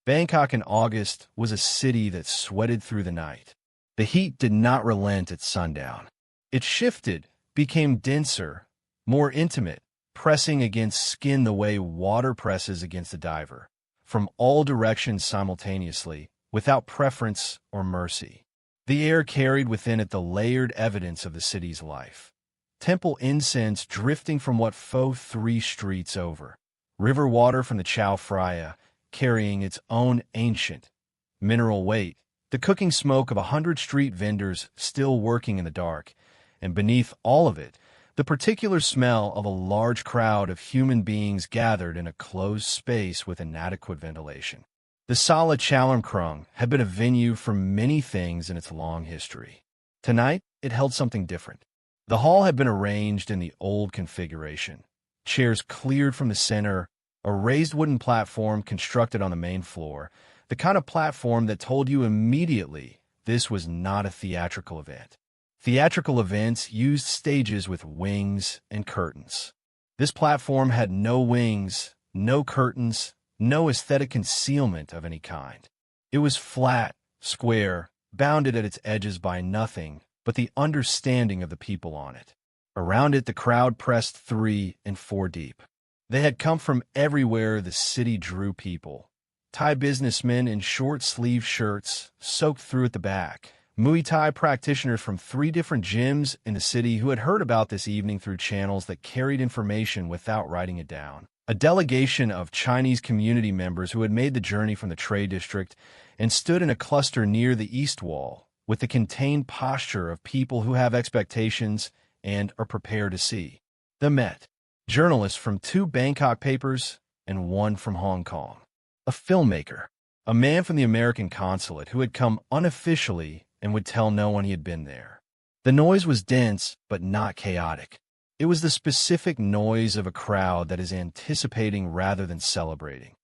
Bangkok in August was a city that sweated through the night. The heat did not relent at sundown. It shifted, became denser, more intimate, pressing against skin the way water presses against a diver, from all directions simultaneously, without preference or mercy. The air carried within it the layered evidence of the city's life. Temple incense drifting from Wat Pho 3 streets over. River water from the Chao Phraya, carrying its own ancient mineral weight. The cooking smoke of 100 street vendors still working in the dark. And beneath all of it, the particular smell of a large crowd of human beings gathered in a closed space with inadequate ventilation. The Sala Chalermkrung had been a venue for many things in its long history. Tonight, it held something different. The hall had been arranged in the old configuration. Chairs cleared from the center, a raised wooden platform constructed on the main floor, the kind of platform that told you immediately this was not a theatrical event. Theatrical events used stages with wings and curtains. This platform had no wings, no curtains, no aesthetic concealment of any kind. It was flat, square, bounded at its edges by nothing but the understanding of the people on it. Around it, the crowd pressed 3 and 4 deep. They had come from everywhere the city drew people. Thai businessmen in short-sleeved shirts, soaked through at the back. Muay Thai practitioners from 3 different gyms in the city who had heard about this evening through channels that carried information without writing it down. A delegation of Chinese community members who had made the journey from the trade district and stood in a cluster near the east wall, with the contained posture of people who have expectations and are prepared to see. The Met. Journalists from 2 Bangkok papers and 1 from Hong Kong. A filmmaker. A man from the American consulate who had come unofficially and would tell no one he had been there. The noise was dense, but not chaotic. It was the specific noise of a crowd that is anticipating rather than celebrating.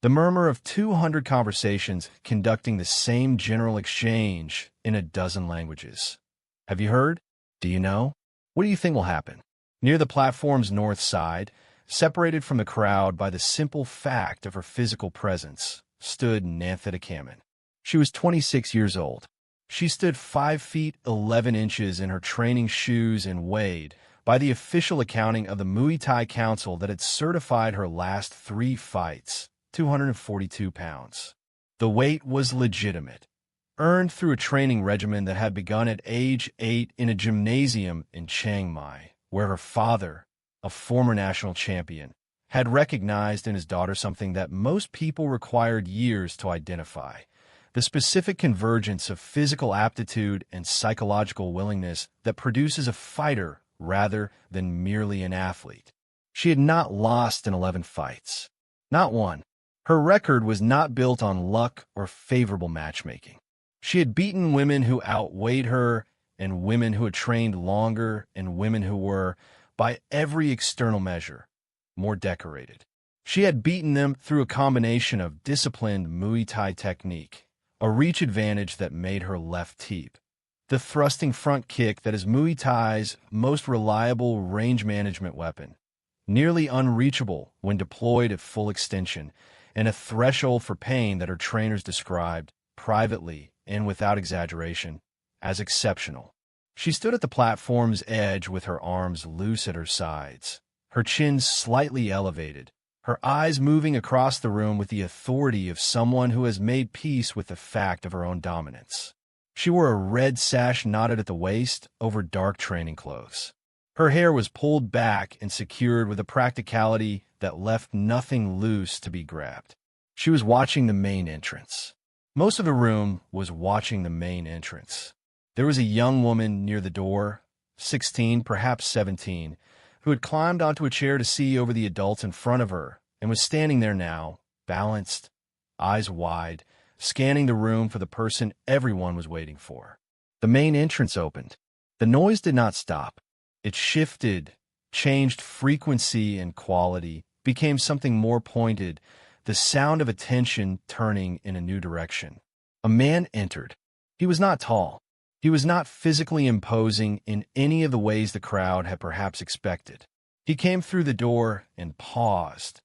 The murmur of 200 conversations conducting the same general exchange in a dozen languages. Have you heard? Do you know? What do you think will happen? Near the platform's north side, separated from the crowd by the simple fact of her physical presence, stood Nanthita Kamen. She was 26 years old. She stood 5 feet 11 inches in her training shoes and weighed, by the official accounting of the Muay Thai Council that had certified her last 3 fights, 242 pounds. The weight was legitimate, earned through a training regimen that had begun at age 8 in a gymnasium in Chiang Mai, where her father, a former national champion, had recognized in his daughter something that most people required years to identify: the specific convergence of physical aptitude and psychological willingness that produces a fighter rather than merely an athlete. She had not lost in 11 fights. Not one. Her record was not built on luck or favorable matchmaking. She had beaten women who outweighed her, and women who had trained longer, and women who were, by every external measure, more decorated. She had beaten them through a combination of disciplined Muay Thai technique, a reach advantage that made her left teep, the thrusting front kick that is Muay Thai's most reliable range management weapon, nearly unreachable when deployed at full extension, and a threshold for pain that her trainers described, privately and without exaggeration, as exceptional. She stood at the platform's edge with her arms loose at her sides, her chin slightly elevated, her eyes moving across the room with the authority of someone who has made peace with the fact of her own dominance. She wore a red sash knotted at the waist over dark training clothes. Her hair was pulled back and secured with a practicality that left nothing loose to be grabbed. She was watching the main entrance. Most of the room was watching the main entrance. There was a young woman near the door, 16, perhaps 17, who had climbed onto a chair to see over the adults in front of her and was standing there now, balanced, eyes wide, scanning the room for the person everyone was waiting for. The main entrance opened. The noise did not stop. It shifted, changed frequency and quality, became something more pointed, the sound of attention turning in a new direction. A man entered. He was not tall. He was not physically imposing in any of the ways the crowd had perhaps expected. He came through the door and paused,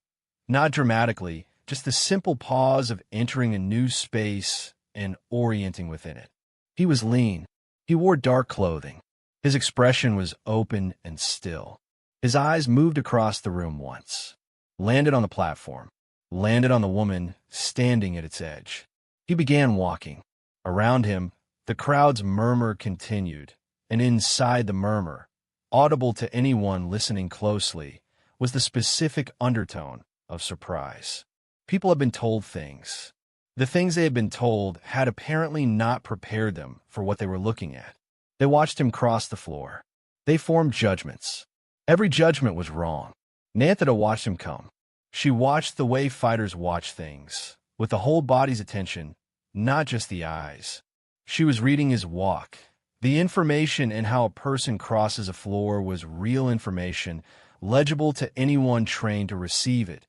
not dramatically, just the simple pause of entering a new space and orienting within it. He was lean. He wore dark clothing. His expression was open and still. His eyes moved across the room once, landed on the platform, landed on the woman standing at its edge. He began walking. Around him, the crowd's murmur continued, and inside the murmur, audible to anyone listening closely, was the specific undertone of surprise. People had been told things. The things they had been told had apparently not prepared them for what they were looking at. They watched him cross the floor. They formed judgments. Every judgment was wrong. Nanthida watched him come. She watched the way fighters watch things, with the whole body's attention, not just the eyes. She was reading his walk. The information in how a person crosses a floor was real information, legible to anyone trained to receive it.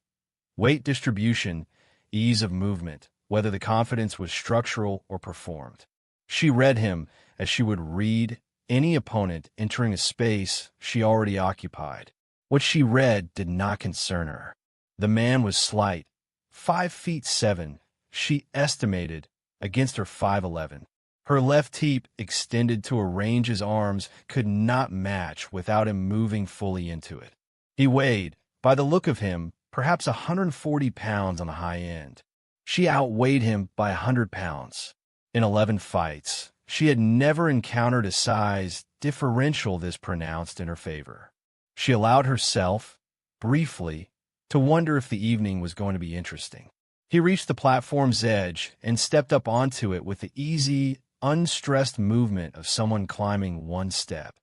Weight distribution, ease of movement, whether the confidence was structural or performed. She read him as she would read any opponent entering a space she already occupied. What she read did not concern her. The man was slight, 5'7", she estimated, against her 5'11". Her left hip extended to a range his arms could not match without him moving fully into it. He weighed, by the look of him, perhaps 140 pounds on the high end. She outweighed him by 100 pounds. In 11 fights, she had never encountered a size differential this pronounced in her favor. She allowed herself, briefly, to wonder if the evening was going to be interesting. He reached the platform's edge and stepped up onto it with the easy, unstressed movement of someone climbing one step.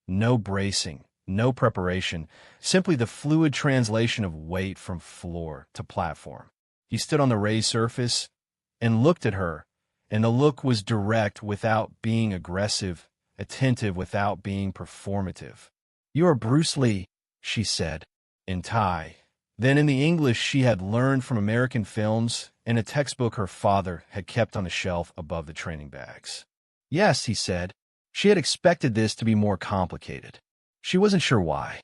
No bracing, no preparation, simply the fluid translation of weight from floor to platform. He stood on the raised surface and looked at her, and the look was direct without being aggressive, attentive without being performative. "You are Bruce Lee," she said, in Thai. Then in the English she had learned from American films and a textbook her father had kept on the shelf above the training bags. "Yes," he said. She had expected this to be more complicated. She wasn't sure why.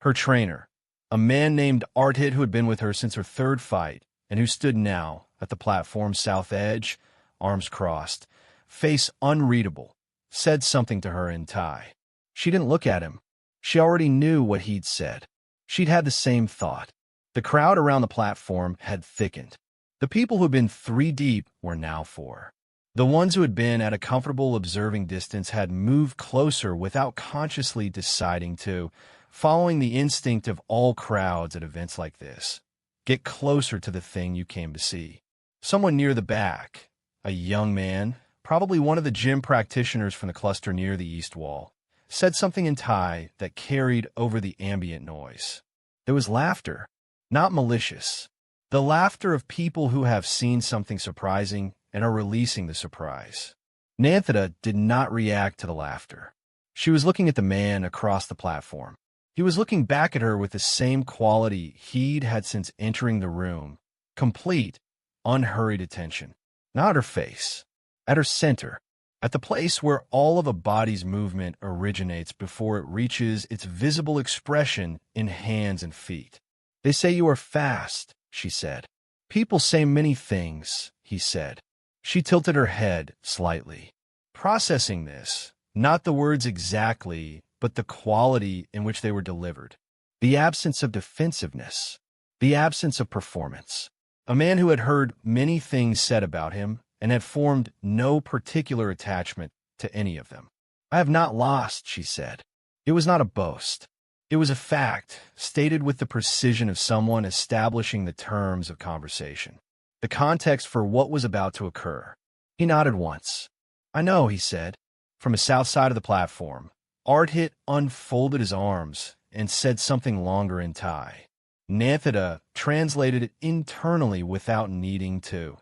Her trainer, a man named Arthit who had been with her since her third fight and who stood now at the platform's south edge, arms crossed, face unreadable, said something to her in Thai. She didn't look at him. She already knew what he'd said. She'd had the same thought. The crowd around the platform had thickened. The people who had been 3 deep were now 4. The ones who had been at a comfortable observing distance had moved closer without consciously deciding to, following the instinct of all crowds at events like this. Get closer to the thing you came to see. Someone near the back, a young man, probably one of the gym practitioners from the cluster near the east wall, said something in Thai that carried over the ambient noise. There was laughter, not malicious. The laughter of people who have seen something surprising and are releasing the surprise. Nanthida did not react to the laughter. She was looking at the man across the platform. He was looking back at her with the same quality he'd had since entering the room. Complete, unhurried attention. Not at her face. At her center. At the place where all of a body's movement originates before it reaches its visible expression in hands and feet. "They say you are fast," she said. "People say many things," he said. She tilted her head slightly, processing this, not the words exactly, but the quality in which they were delivered. The absence of defensiveness, the absence of performance. A man who had heard many things said about him and had formed no particular attachment to any of them. "I have not lost," she said. It was not a boast. It was a fact, stated with the precision of someone establishing the terms of conversation, the context for what was about to occur. He nodded once. "I know," he said. From the south side of the platform, Arthit unfolded his arms and said something longer in Thai. Nanthida translated it internally without needing to.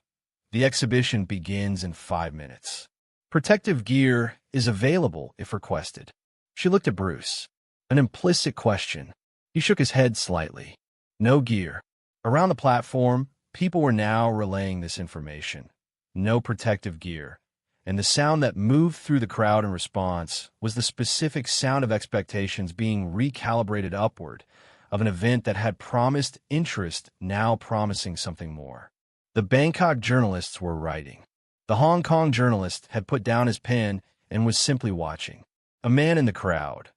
"The exhibition begins in 5 minutes. Protective gear is available if requested." She looked at Bruce. An implicit question. He shook his head slightly. "No gear." Around the platform, people were now relaying this information. No protective gear. And the sound that moved through the crowd in response was the specific sound of expectations being recalibrated upward, of an event that had promised interest now promising something more. The Bangkok journalists were writing. The Hong Kong journalist had put down his pen and was simply watching. A man in the crowd,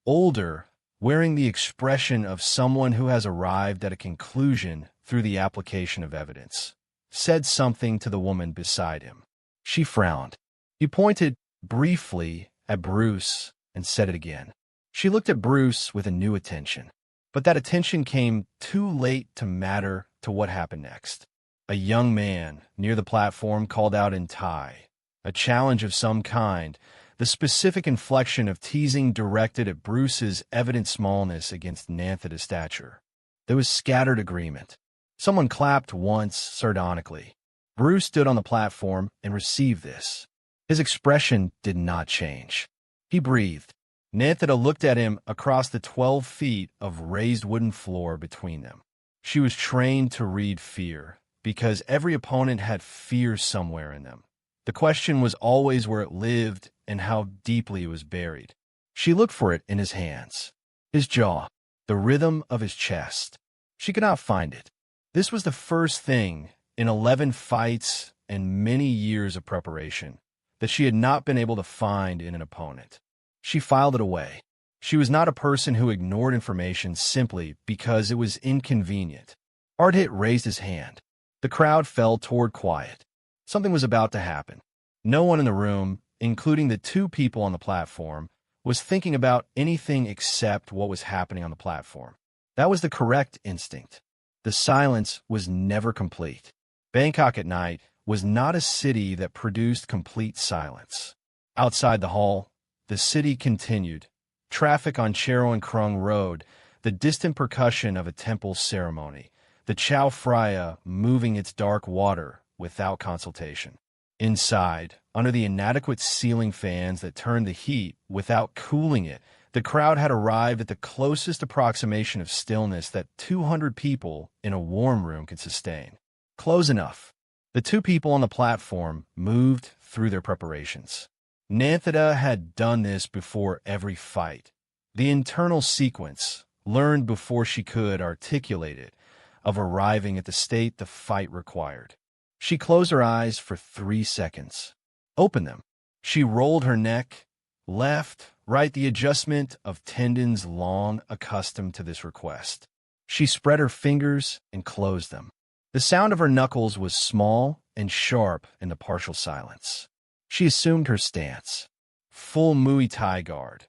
older, wearing the expression of someone who has arrived at a conclusion through the application of evidence, said something to the woman beside him. She frowned. He pointed briefly at Bruce and said it again. She looked at Bruce with a new attention, but that attention came too late to matter to what happened next. A young man near the platform called out in Thai, a challenge of some kind, the specific inflection of teasing directed at Bruce's evident smallness against Nanthada's stature. There was scattered agreement. Someone clapped once sardonically. Bruce stood on the platform and received this. His expression did not change. He breathed. Nanthada looked at him across the 12 feet of raised wooden floor between them. She was trained to read fear, because every opponent had fear somewhere in them. The question was always where it lived and how deeply it was buried. She looked for it in his hands, his jaw, the rhythm of his chest. She could not find it. This was the first thing in 11 fights and many years of preparation that she had not been able to find in an opponent. She filed it away. She was not a person who ignored information simply because it was inconvenient. Ardhit raised his hand. The crowd fell toward quiet. Something was about to happen. No one in the room, including the two people on the platform, was thinking about anything except what was happening on the platform. That was the correct instinct. The silence was never complete. Bangkok at night was not a city that produced complete silence. Outside the hall, the city continued. Traffic on Chalermkrung Road, the distant percussion of a temple ceremony, the Chao Phraya moving its dark water without consultation. Inside, under the inadequate ceiling fans that turned the heat without cooling it, the crowd had arrived at the closest approximation of stillness that 200 people in a warm room could sustain. Close enough. The two people on the platform moved through their preparations. Nanthada had done this before every fight. The internal sequence, learned before she could articulate it, of arriving at the state the fight required. She closed her eyes for 3 seconds. Opened them. She rolled her neck, left, right, the adjustment of tendons long accustomed to this request. She spread her fingers and closed them. The sound of her knuckles was small and sharp in the partial silence. She assumed her stance. Full Muay Thai guard.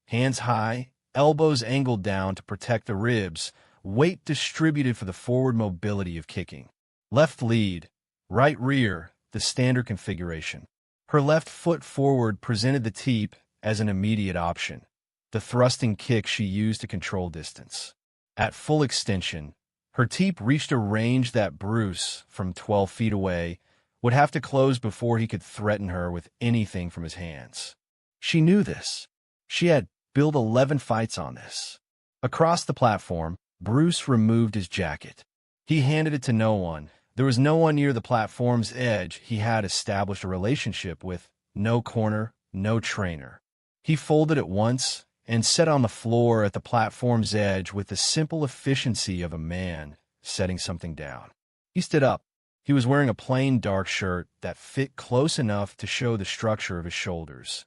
Hands high, elbows angled down to protect the ribs, weight distributed for the forward mobility of kicking. Left lead, right rear, the standard configuration. Her left foot forward presented the teep as an immediate option, the thrusting kick she used to control distance. At full extension, her teep reached a range that Bruce, from 12 feet away, would have to close before he could threaten her with anything from his hands. She knew this. She had built 11 fights on this. Across the platform, Bruce removed his jacket. He handed it to no one. There was no one near the platform's edge he had established a relationship with, no corner, no trainer. He folded it once and sat on the floor at the platform's edge with the simple efficiency of a man setting something down. He stood up. He was wearing a plain dark shirt that fit close enough to show the structure of his shoulders.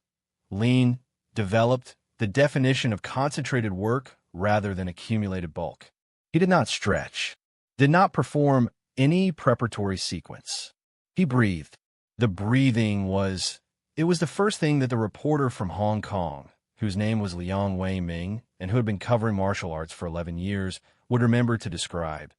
Lean, developed, the definition of concentrated work rather than accumulated bulk. He did not stretch, did not perform any preparatory sequence. He breathed. The breathing was the first thing that the reporter from Hong Kong, whose name was Liang Wei Ming and who had been covering martial arts for 11 years, would remember to describe.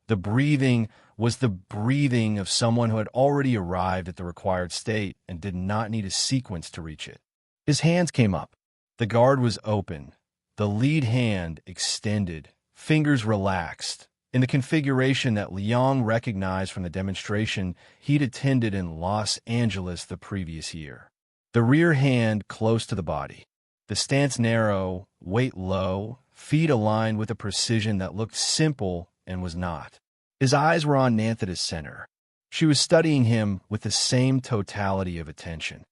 The breathing was the breathing of someone who had already arrived at the required state and did not need a sequence to reach it. His hands came up. The guard was open. The lead hand extended, fingers relaxed, in the configuration that Liang recognized from the demonstration he'd attended in Los Angeles the previous year. The rear hand close to the body. The stance narrow, weight low, feet aligned with a precision that looked simple and was not. His eyes were on Nanthada's center. She was studying him with the same totality of attention.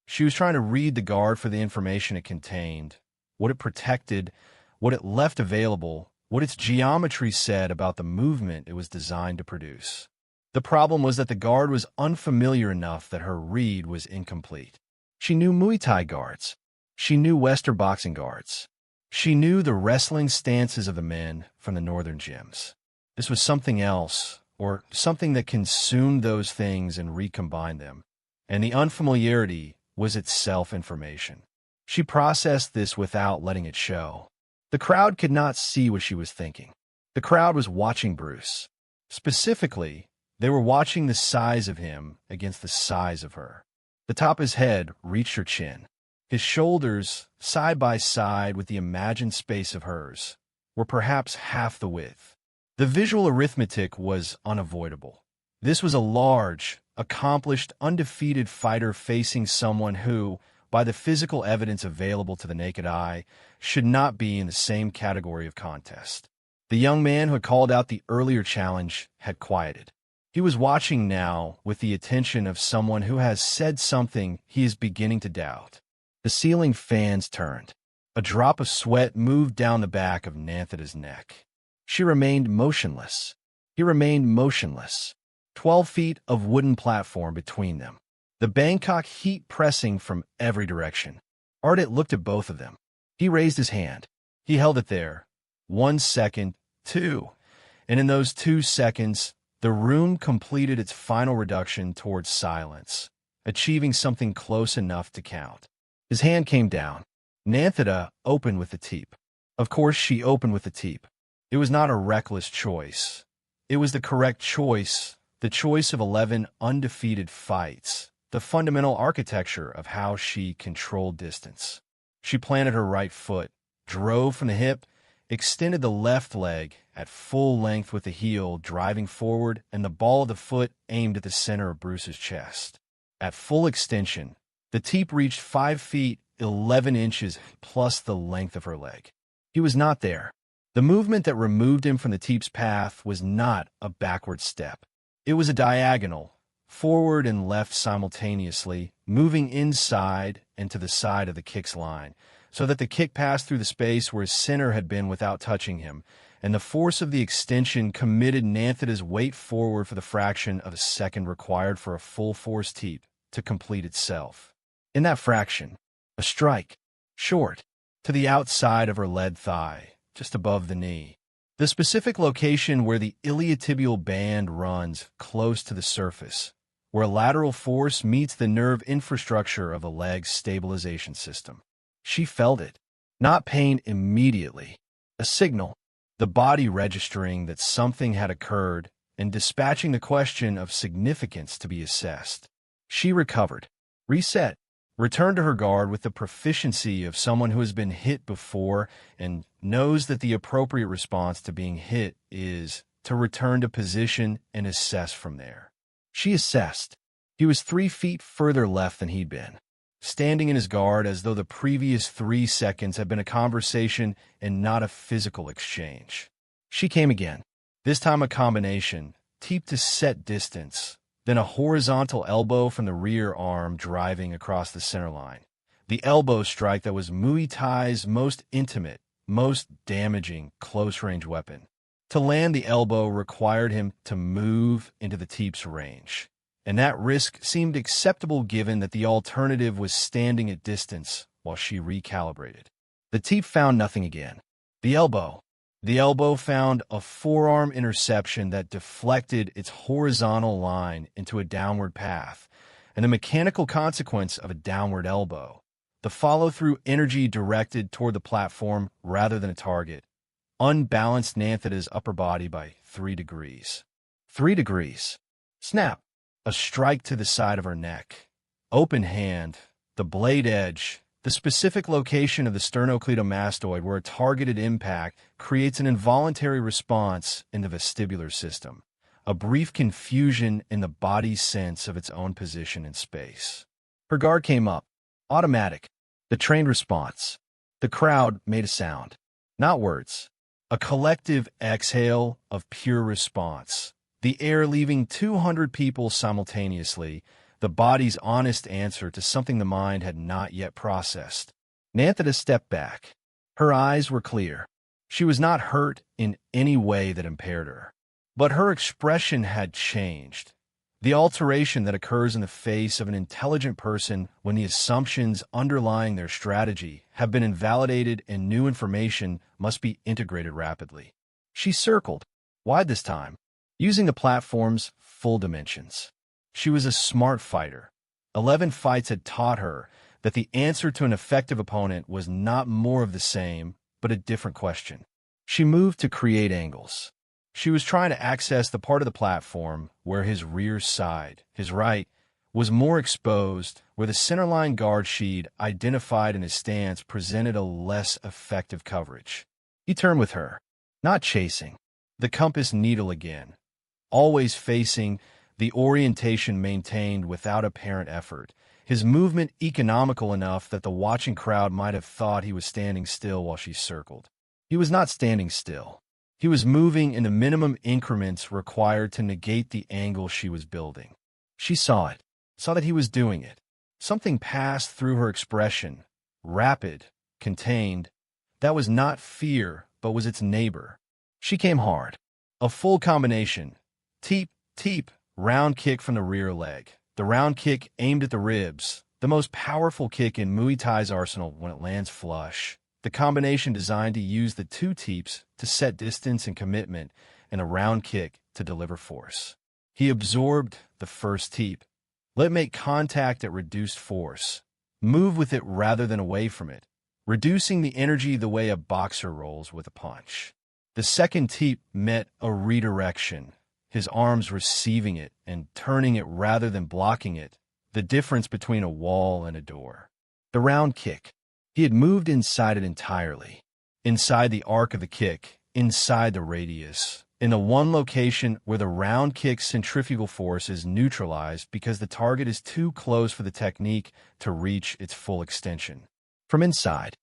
She was trying to read the guard for the information it contained, what it protected, what it left available, what its geometry said about the movement it was designed to produce. The problem was that the guard was unfamiliar enough that her read was incomplete. She knew Muay Thai guards. She knew Western boxing guards. She knew the wrestling stances of the men from the northern gyms. This was something else, or something that consumed those things and recombined them. And the unfamiliarity was itself information. She processed this without letting it show. The crowd could not see what she was thinking. The crowd was watching Bruce. Specifically, they were watching the size of him against the size of her. The top of his head reached her chin. His shoulders, side by side with the imagined space of hers, were perhaps half the width. The visual arithmetic was unavoidable. This was a large, accomplished, undefeated fighter facing someone who, by the physical evidence available to the naked eye, should not be in the same category of contest. The young man who had called out the earlier challenge had quieted. He was watching now with the attention of someone who has said something he is beginning to doubt. The ceiling fans turned. A drop of sweat moved down the back of Nanthita's neck. She remained motionless. He remained motionless. 12 feet of wooden platform between them. The Bangkok heat pressing from every direction. Ardit looked at both of them. He raised his hand. He held it there. 1 second, 2. And in those 2 seconds, the room completed its final reduction towards silence, achieving something close enough to count. His hand came down. Nanthita opened with the teep. Of course, she opened with the teep. It was not a reckless choice. It was the correct choice, the choice of 11 undefeated fights, the fundamental architecture of how she controlled distance. She planted her right foot, drove from the hip, extended the left leg at full length with the heel driving forward and the ball of the foot aimed at the center of Bruce's chest. At full extension, the teep reached 5 feet, 11 inches plus the length of her leg. He was not there. The movement that removed him from the teep's path was not a backward step. It was a diagonal, forward and left simultaneously, moving inside and to the side of the kick's line, so that the kick passed through the space where his center had been without touching him, and the force of the extension committed Nanthita's weight forward for the fraction of a second required for a full-force teep to complete itself. In that fraction, a strike, short, to the outside of her lead thigh, just above the knee. The specific location where the iliotibial band runs close to the surface, where lateral force meets the nerve infrastructure of the leg's stabilization system. She felt it. Not pain immediately. A signal, the body registering that something had occurred and dispatching the question of significance to be assessed. She recovered, reset, returned to her guard with the proficiency of someone who has been hit before and knows that the appropriate response to being hit is to return to position and assess from there. She assessed. He was 3 feet further left than he'd been, standing in his guard as though the previous 3 seconds had been a conversation and not a physical exchange. She came again, this time a combination, teep to set distance, then a horizontal elbow from the rear arm driving across the center line. The elbow strike that was Muay Thai's most intimate, most damaging close-range weapon. To land the elbow required him to move into the teep's range, and that risk seemed acceptable given that the alternative was standing at distance while she recalibrated. The teep found nothing again. The elbow found a forearm interception that deflected its horizontal line into a downward path, and the mechanical consequence of a downward elbow, the follow-through energy directed toward the platform rather than a target, unbalanced Nanthita's upper body by 3 degrees. 3 degrees. Snap. A strike to the side of her neck. Open hand, the blade edge, the specific location of the sternocleidomastoid where a targeted impact creates an involuntary response in the vestibular system, a brief confusion in the body's sense of its own position in space. Her guard came up, automatic, the trained response. The crowd made a sound, not words, a collective exhale of pure response, the air leaving 200 people simultaneously, the body's honest answer to something the mind had not yet processed. Nanthita stepped back. Her eyes were clear. She was not hurt in any way that impaired her. But her expression had changed. The alteration that occurs in the face of an intelligent person when the assumptions underlying their strategy have been invalidated and new information must be integrated rapidly. She circled, wide this time, using the platform's full dimensions. She was a smart fighter. 11 fights had taught her that the answer to an effective opponent was not more of the same, but a different question. She moved to create angles. She was trying to access the part of the platform where his rear side, his right, was more exposed, where the centerline guard sheet identified in his stance presented a less effective coverage. He turned with her, not chasing, the compass needle again, always facing, the orientation maintained without apparent effort, his movement economical enough that the watching crowd might have thought he was standing still while she circled. He was not standing still. He was moving in the minimum increments required to negate the angle she was building. She saw it, saw that he was doing it. Something passed through her expression, rapid, contained. That was not fear, but was its neighbor. She came hard. A full combination. Teep, teep, round kick from the rear leg. The round kick aimed at the ribs, the most powerful kick in Muay Thai's arsenal when it lands flush. The combination designed to use the two teeps to set distance and commitment, and a round kick to deliver force. He absorbed the first teep. Let it make contact at reduced force. Move with it rather than away from it, reducing the energy the way a boxer rolls with a punch. The second teep met a redirection, his arms receiving it and turning it rather than blocking it, the difference between a wall and a door. The round kick. He had moved inside it entirely, inside the arc of the kick, inside the radius, in the one location where the round kick's centrifugal force is neutralized because the target is too close for the technique to reach its full extension. From inside,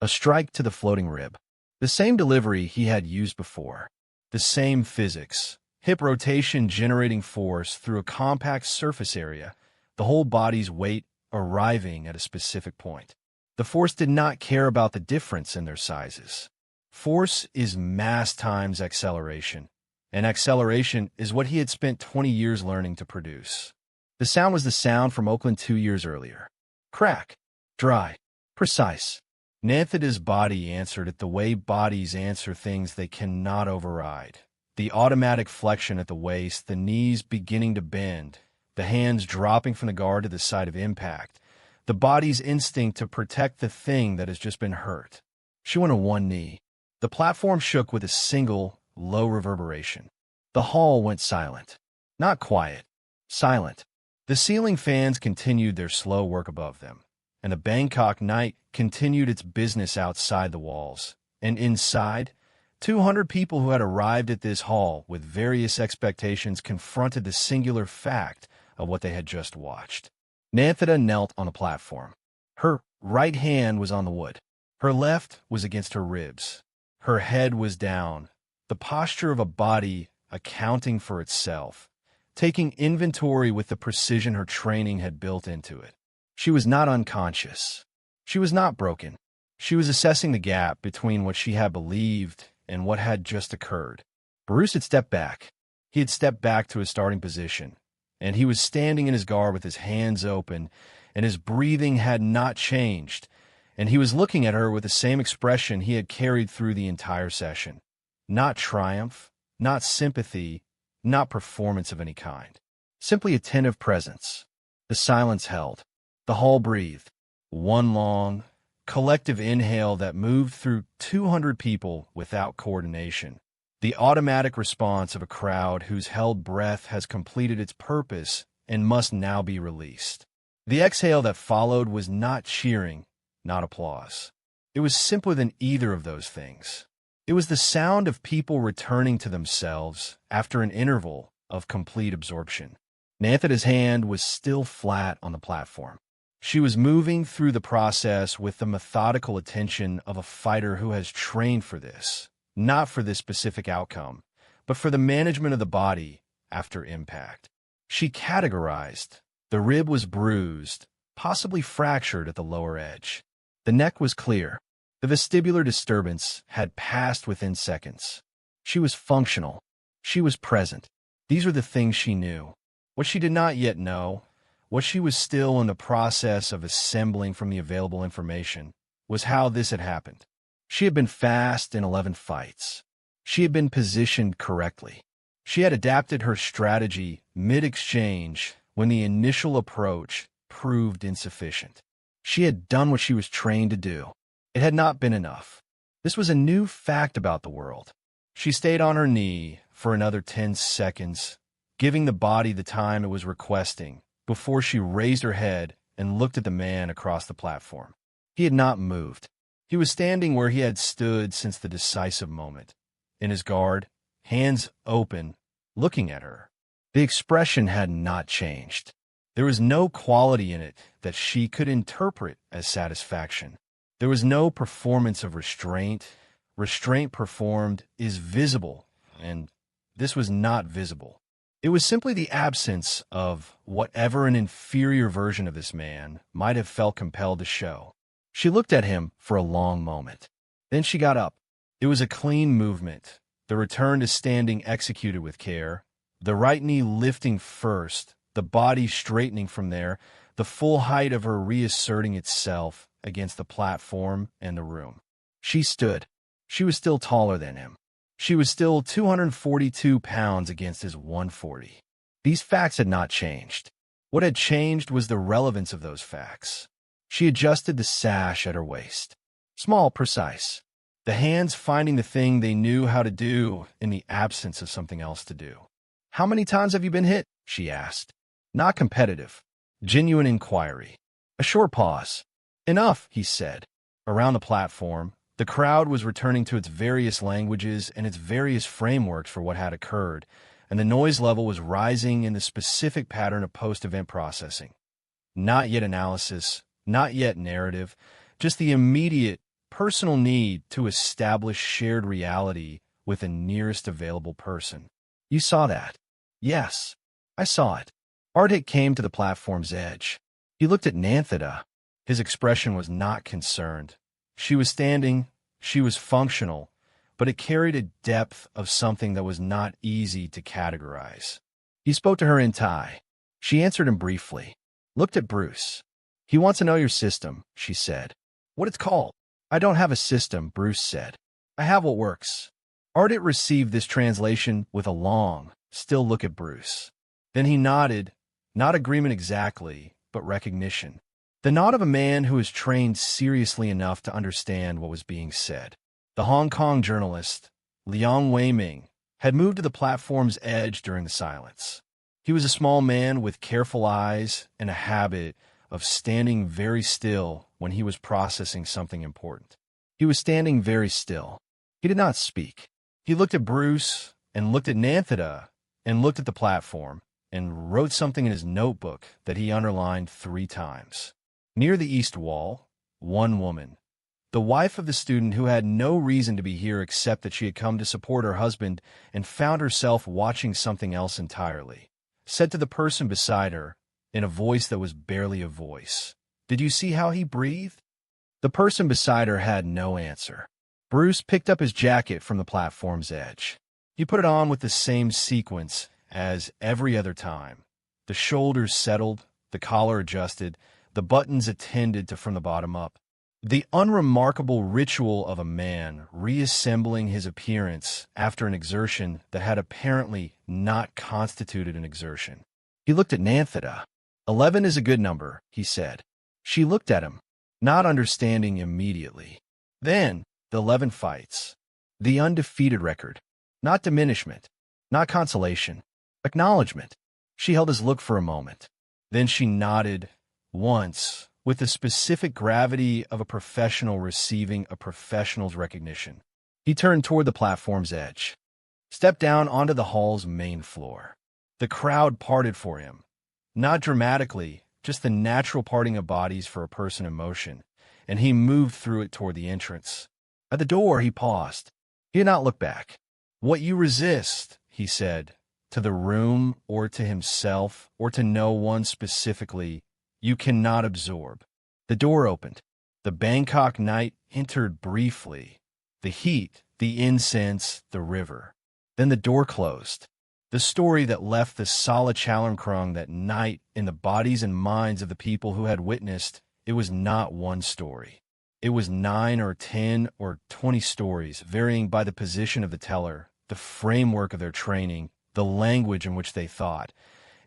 a strike to the floating rib. The same delivery he had used before. The same physics. Hip rotation generating force through a compact surface area, the whole body's weight arriving at a specific point. The force did not care about the difference in their sizes. Force is mass times acceleration, and acceleration is what he had spent 20 years learning to produce. The sound was the sound from Oakland 2 years earlier. Crack. Dry. Precise. Nanthada's body answered it the way bodies answer things they cannot override. The automatic flexion at the waist, the knees beginning to bend, the hands dropping from the guard to the side of impact, the body's instinct to protect the thing that has just been hurt. She went on one knee. The platform shook with a single, low reverberation. The hall went silent. Not quiet. Silent. The ceiling fans continued their slow work above them, and the Bangkok night continued its business outside the walls. And inside, 200 people who had arrived at this hall with various expectations confronted the singular fact of what they had just watched. Nanthada knelt on a platform. Her right hand was on the wood. Her left was against her ribs. Her head was down, the posture of a body accounting for itself, taking inventory with the precision her training had built into it. She was not unconscious. She was not broken. She was assessing the gap between what she had believed and what had just occurred. Bruce had stepped back. He had stepped back to his starting position, and he was standing in his guard with his hands open, and his breathing had not changed, and he was looking at her with the same expression he had carried through the entire session. Not triumph, not sympathy, not performance of any kind. Simply attentive presence. The silence held. The hall breathed. One long, collective inhale that moved through 200 people without coordination. The automatic response of a crowd whose held breath has completed its purpose and must now be released. The exhale that followed was not cheering, not applause. It was simpler than either of those things. It was the sound of people returning to themselves after an interval of complete absorption. Nanthada's hand was still flat on the platform. She was moving through the process with the methodical attention of a fighter who has trained for this. Not for this specific outcome, but for the management of the body after impact. She categorized. The rib was bruised, possibly fractured at the lower edge. The neck was clear. The vestibular disturbance had passed within seconds. She was functional. She was present. These were the things she knew. What she did not yet know, what she was still in the process of assembling from the available information, was how this had happened. She had been fast in 11 fights. She had been positioned correctly. She had adapted her strategy mid-exchange when the initial approach proved insufficient. She had done what she was trained to do. It had not been enough. This was a new fact about the world. She stayed on her knee for another 10 seconds, giving the body the time it was requesting, before she raised her head and looked at the man across the platform. He had not moved. He was standing where he had stood since the decisive moment, in his guard, hands open, looking at her. The expression had not changed. There was no quality in it that she could interpret as satisfaction. There was no performance of restraint. Restraint performed is visible, and this was not visible. It was simply the absence of whatever an inferior version of this man might have felt compelled to show. She looked at him for a long moment. Then she got up. It was a clean movement, the return to standing executed with care, the right knee lifting first, the body straightening from there, the full height of her reasserting itself against the platform and the room. She stood. She was still taller than him. She was still 242 pounds against his 140. These facts had not changed. What had changed was the relevance of those facts. She adjusted the sash at her waist. Small, precise. The hands finding the thing they knew how to do in the absence of something else to do. "How many times have you been hit?" she asked. Not competitive. Genuine inquiry. A short pause. "Enough," he said. Around the platform, the crowd was returning to its various languages and its various frameworks for what had occurred, and the noise level was rising in the specific pattern of post-event processing. Not yet analysis, not yet narrative, just the immediate, personal need to establish shared reality with the nearest available person. "You saw that?" "Yes, I saw it." Ardhit came to the platform's edge. He looked at Nanthida. His expression was not concerned. She was standing, she was functional, but it carried a depth of something that was not easy to categorize. He spoke to her in Thai. She answered him briefly. Looked at Bruce. "He wants to know your system," she said. "What it's called?" "I don't have a system," Bruce said. "I have what works." Ardhit received this translation with a long, still look at Bruce. Then he nodded, not agreement exactly, but recognition. The nod of a man who is trained seriously enough to understand what was being said. The Hong Kong journalist, Liang Weiming, had moved to the platform's edge during the silence. He was a small man with careful eyes and a habit of standing very still when he was processing something important. He was standing very still. He did not speak. He looked at Bruce and looked at Nanthida and looked at the platform and wrote something in his notebook that he underlined 3 times. Near the east wall, one woman, the wife of the student who had no reason to be here except that she had come to support her husband and found herself watching something else entirely, said to the person beside her, in a voice that was barely a voice, "Did you see how he breathed?" The person beside her had no answer. Bruce picked up his jacket from the platform's edge. He put it on with the same sequence as every other time. The shoulders settled, the collar adjusted, the buttons attended to from the bottom up. The unremarkable ritual of a man reassembling his appearance after an exertion that had apparently not constituted an exertion. He looked at Nanthida. 11 is a good number, he said. She looked at him, not understanding immediately. Then, the 11 fights. The undefeated record. Not diminishment. Not consolation. Acknowledgement. She held his look for a moment. Then she nodded once, with the specific gravity of a professional receiving a professional's recognition. He turned toward the platform's edge. Stepped down onto the hall's main floor. The crowd parted for him. Not dramatically, just the natural parting of bodies for a person in motion, and he moved through it toward the entrance. At the door, he paused. He did not look back. "What you resist," he said, to the room or to himself or to no one specifically, you cannot absorb. The door opened. The Bangkok night entered briefly. The heat, the incense, the river. Then the door closed. The story that left the Sala Chalermkrung that night in the bodies and minds of the people who had witnessed, it was not one story. It was 9 or 10 or 20 stories, varying by the position of the teller, the framework of their training, the language in which they thought.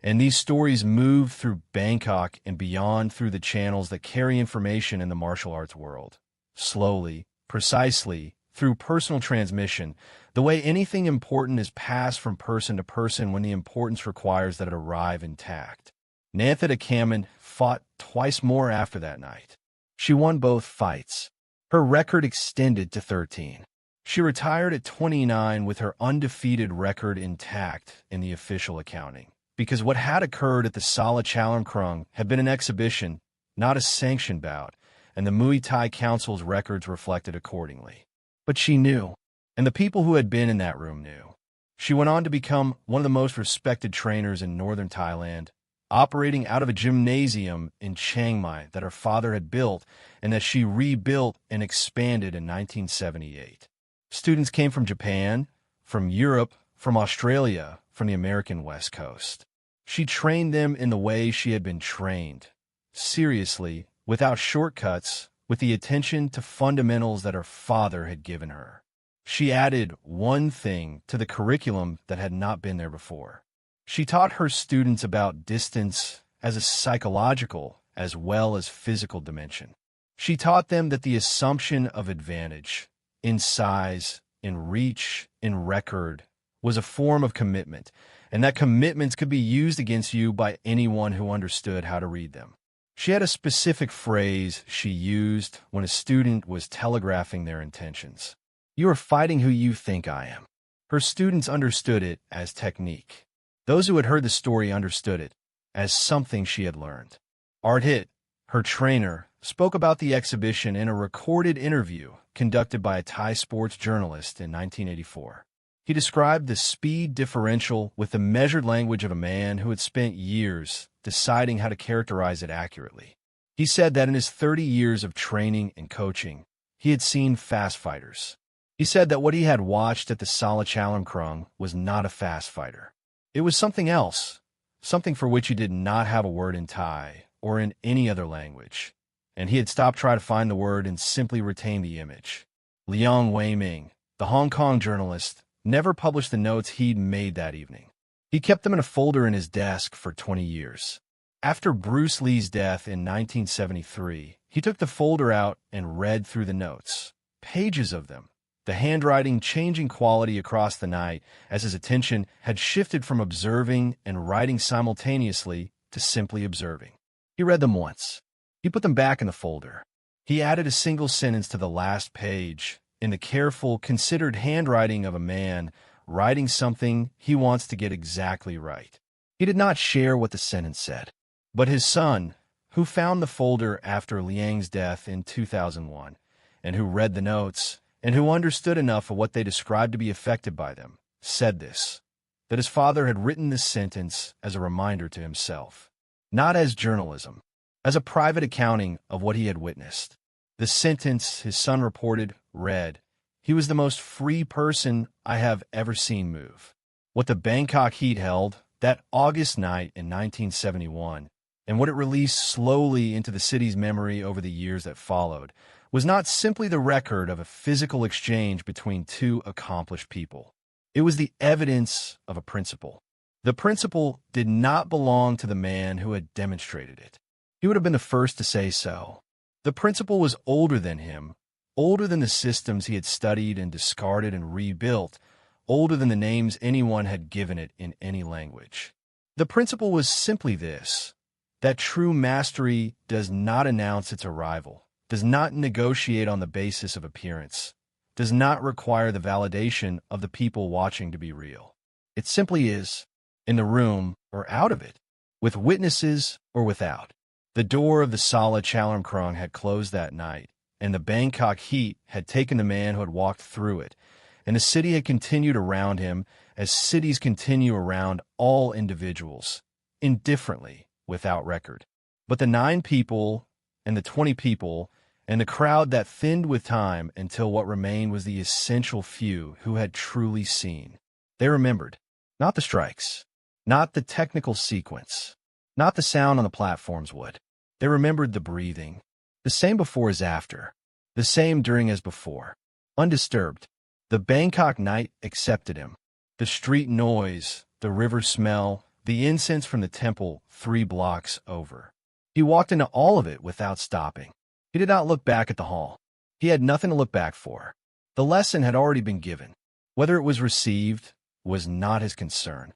And these stories moved through Bangkok and beyond through the channels that carry information in the martial arts world. Slowly, precisely, through personal transmission, the way anything important is passed from person to person when the importance requires that it arrive intact. Nanthita Kamen fought twice more after that night. She won both fights. Her record extended to 13. She retired at 29 with her undefeated record intact in the official accounting, because what had occurred at the Sala Chalermkrung had been an exhibition, not a sanctioned bout, and the Muay Thai Council's records reflected accordingly. But she knew, and the people who had been in that room knew. She went on to become one of the most respected trainers in northern Thailand, operating out of a gymnasium in Chiang Mai that her father had built and that she rebuilt and expanded in 1978. Students came from Japan, from Europe, from Australia, from the American West Coast. She trained them in the way she had been trained, seriously, without shortcuts, with the attention to fundamentals that her father had given her. She added one thing to the curriculum that had not been there before. She taught her students about distance as a psychological as well as physical dimension. She taught them that the assumption of advantage, in size, in reach, in record, was a form of commitment, and that commitments could be used against you by anyone who understood how to read them. She had a specific phrase she used when a student was telegraphing their intentions. "You are fighting who you think I am." Her students understood it as technique. Those who had heard the story understood it as something she had learned. Art Hit, her trainer, spoke about the exhibition in a recorded interview conducted by a Thai sports journalist in 1984. He described the speed differential with the measured language of a man who had spent years deciding how to characterize it accurately. He said that in his 30 years of training and coaching, he had seen fast fighters. He said that what he had watched at the Sala Chalermkrung was not a fast fighter. It was something else, something for which he did not have a word in Thai or in any other language, and he had stopped trying to find the word and simply retained the image. Liang Wei-ming, the Hong Kong journalist, never published the notes he'd made that evening. He kept them in a folder in his desk for 20 years. After Bruce Lee's death in 1973, he took the folder out and read through the notes, pages of them, the handwriting changing quality across the night as his attention had shifted from observing and writing simultaneously to simply observing. He read them once. He put them back in the folder. He added a single sentence to the last page in the careful, considered handwriting of a man writing something he wants to get exactly right. He did not share what the sentence said, but his son, who found the folder after Liang's death in 2001, and who read the notes, and who understood enough of what they described to be affected by them, said this, that his father had written this sentence as a reminder to himself, not as journalism, as a private accounting of what he had witnessed. The sentence, his son reported, read, "He was the most free person I have ever seen move." What the Bangkok heat held that August night in 1971, and what it released slowly into the city's memory over the years that followed, was not simply the record of a physical exchange between two accomplished people. It was the evidence of a principle. The principle did not belong to the man who had demonstrated it. He would have been the first to say so. The principle was older than him, older than the systems he had studied and discarded and rebuilt, older than the names anyone had given it in any language. The principle was simply this, that true mastery does not announce its arrival, does not negotiate on the basis of appearance, does not require the validation of the people watching to be real. It simply is, in the room or out of it, with witnesses or without. The door of the Sala Chalermkrung had closed that night, and the Bangkok heat had taken the man who had walked through it, and the city had continued around him as cities continue around all individuals, indifferently, without record. But the 9 people and the 20 people and the crowd that thinned with time until what remained was the essential few who had truly seen. They remembered, not the strikes, not the technical sequence, not the sound on the platform's wood. They remembered the breathing, the same before as after, the same during as before. Undisturbed, the Bangkok night accepted him. The street noise, the river smell, the incense from the temple 3 blocks over. He walked into all of it without stopping. He did not look back at the hall. He had nothing to look back for. The lesson had already been given. Whether it was received was not his concern.